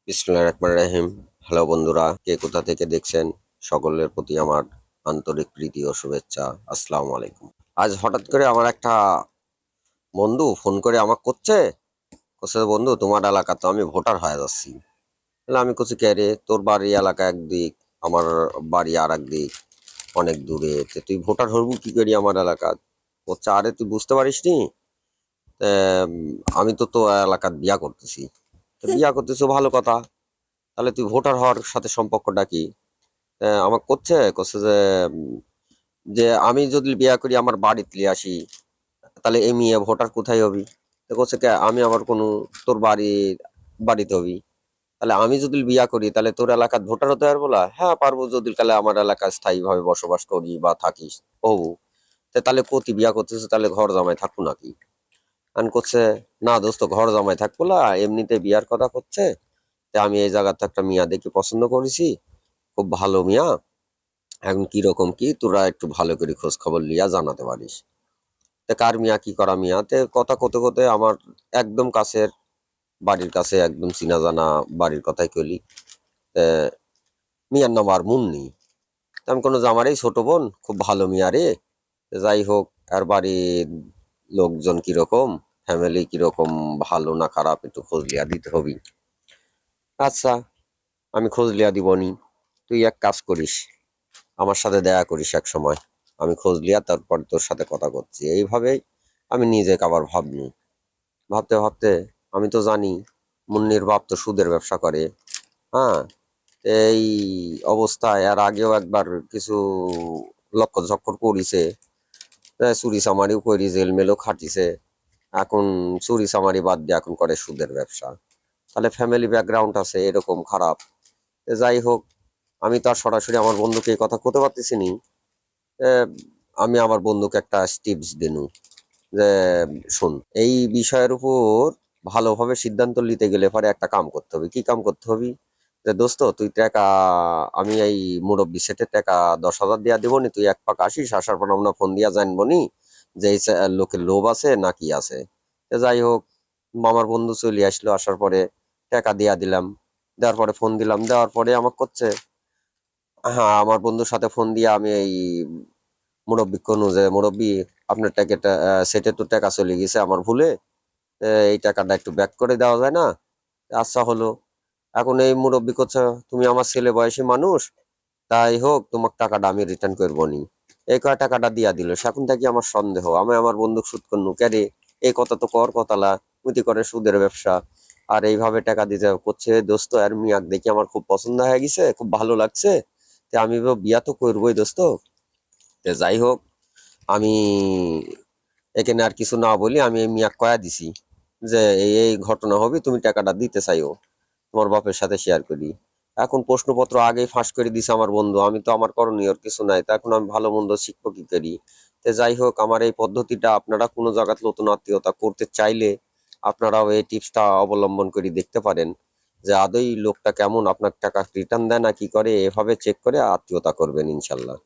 বিসমিল্লাহির রহমানির রহিম। হ্যালো বন্ধুরা, কে কোথা থেকে দেখছেন? সকলের প্রতি আমার আন্তরিক প্রীতি ও শুভেচ্ছা। আসসালামু আলাইকুম। আজ হঠাৎ করে আমার একটা বন্ধু ফোন করে আমাকে করছে বন্ধু তোমার এলাকা তো আমি ভোটার হয়ে যাচ্ছি। তাহলে আমি করছি কে রে, তোর বাড়ি এলাকা একদিক, আমার বাড়ি আর একদিক, অনেক দূরে, তো তুই ভোটার হবি কি করি আমার এলাকা? বলছে আরে তুই বুঝতে পারিস নি, আম, আমি তো তো এলাকার বিয়া করতেছি। তো বিয়া করতেছো ভালো কথা, তাহলে তুই ভোটার হওয়ার সাথে সম্পর্কটা কি? আমাকে করছে যে আমি যদি বিয়া করি আমার বাড়িতে লিয়ে আসি, তাহলে এই মেয়ে ভোটার কোথায় হবি? তো করছে কে আমি আবার কোনো তোর বাড়িতে হবি, তাহলে আমি যদি বিয়া করি তাহলে তোর এলাকার ভোটার হতে পারবো না? হ্যাঁ পারবো, যদি তাহলে আমার এলাকায় স্থায়ীভাবে বসবাস করি বা থাকিস হবু। তাহলে কতি বিয়া করতেছে, তাহলে ঘর জামাই থাকবো নাকি? আন করছে না দোস্ত, ঘর জামাই থাকবো না, এমনিতে বিয়ার কথা করছে। তা আমি এই জায়গাতে একটা মিয়া দেখি পছন্দ করেছি, খুব ভালো মিয়া। এখন কিরকম কি তোরা একটু ভালো করে খোঁজ খবর লিয়া জানাতে পারিস। তে কার মিয়া কি করা মিয়া, তে কথা কোতে কোতে আমার একদম কাছের বাড়ির কাছে একদম চিনা জানা বাড়ির কথাই কইলি। তে মিয়ার নাম আর মুন্নি। তা আমি কোনো জামারই ছোট বোন, খুব ভালো মিয়া রে। তে যাই হোক, আর বাড়ির লোকজন কিরকম, ফ্যামিলি কিরকম, ভালো না খারাপ, একটু খোঁজ লিয়া দিতে হবি। আচ্ছা, আমি খোঁজ লিয়া দিবনি। তুই এক কাজ করিস, আমার সাথে দেখা করিস এক সময়, আমি খোঁজ লিয়া তারপর তোর সাথে কথা করছি। এইভাবেই আমি নিজেকে আবার ভাবনু। ভাবতে ভাবতে আমি তো জানি মুন্নির বাপ তো সুদের ব্যবসা করে। হ্যাঁ, এই অবস্থায় আর আগেও একবার কিছু লক্ষ্য ঝক্কর করিছে, চুরি চামারিও করি, জেলমেলও খাটিছে। এখন চুরি চামারি বাদ দিয়ে এখন করে সুদের ব্যবসা। তাহলে ফ্যামিলি ব্যাকগ্রাউন্ড আছে এরকম খারাপ। যাই হোক, আমি তো আর সরাসরি আমার বন্ধুকে এই কথা করতে পারতেছি নি। এ, আমি আমার বন্ধুকে একটা টিপস দিনু যে শোন, এই বিষয়ের উপর ভালোভাবে সিদ্ধান্ত নিতে গেলে পরে একটা কাম করতে হবে। কি কাম করতে হবে? যে দোস্ত তুই টাকা, আমি এই মুরব্বি সেটের টাকা 10,000 দিয়া দিব নি, তুই এক পাক আসিস, আসার পর আমরা ফোন দিয়া জানবো নি যে এই লোকের লোভ আছে না কি আছে। যাই হোক, আমার বন্ধু চলে আসলো, আসার পরে টাকা দিয়া দিলাম। দেওয়ার পরে ফোন দিলাম, দেওয়ার পরে আমাকে করছে, হ্যাঁ আমার বন্ধুর সাথে ফোন দিয়ে আমি এই মুরব্বি কোনো যে মুরব্বি আপনার টাকাটা সেটে তো টাকা চলে গেছে আমার ভুলে, এই টাকাটা একটু ব্যাক করে দেওয়া যায় না? আচ্ছা হলো। এখন এই মুরব্বি করছে তুমি আমার ছেলে বয়সী মানুষ, তাই হোক তোমার টাকাটা আমি রিটার্ন করবো নি। এই কয় টাকাটা দিয়া দিল, এখন থেকে আমার সন্দেহ, আমি আমার বন্ধুক সুদ করনু ক্যারে? এই কথা তো কর কথালা, উতি করে সুদের ব্যবসা। আর এইভাবে টাকা দিতে করছে দোস্ত, আর মিয়াক দেখি আমার খুব পছন্দ হয়ে গেছে, খুব ভালো লাগছে। তে আমি বিয়া তো করবোই দোস্ত। তে যাই হোক, আমি এখানে আর কিছু না বলি, আমি এই মিয়াক কয়া দিছি যে এই এই ঘটনা হবে, তুমি টাকাটা দিতে চাইও, তোমার বাপের সাথে শেয়ার করি। এখন প্রশ্নপত্র আগেই ফাঁস করে দিছে আমার বন্ধু, আমি তো আমার করণীয় কিছু নাই, তা এখন আমি ভালো মন্দ শিখবো কি করি? তো যাই হোক, আমার এই পদ্ধতিটা আপনারা কোনো জায়গায় নতুন আত্মীয়তা করতে চাইলে আপনারাও এই টিপসটা অবলম্বন করে দেখতে পারেন, যে আদৌ লোকটা কেমন, আপনার টাকা রিটার্ন দেয় না কি করে, এভাবে চেক করে আত্মীয়তা করবেন ইনশাল্লাহ।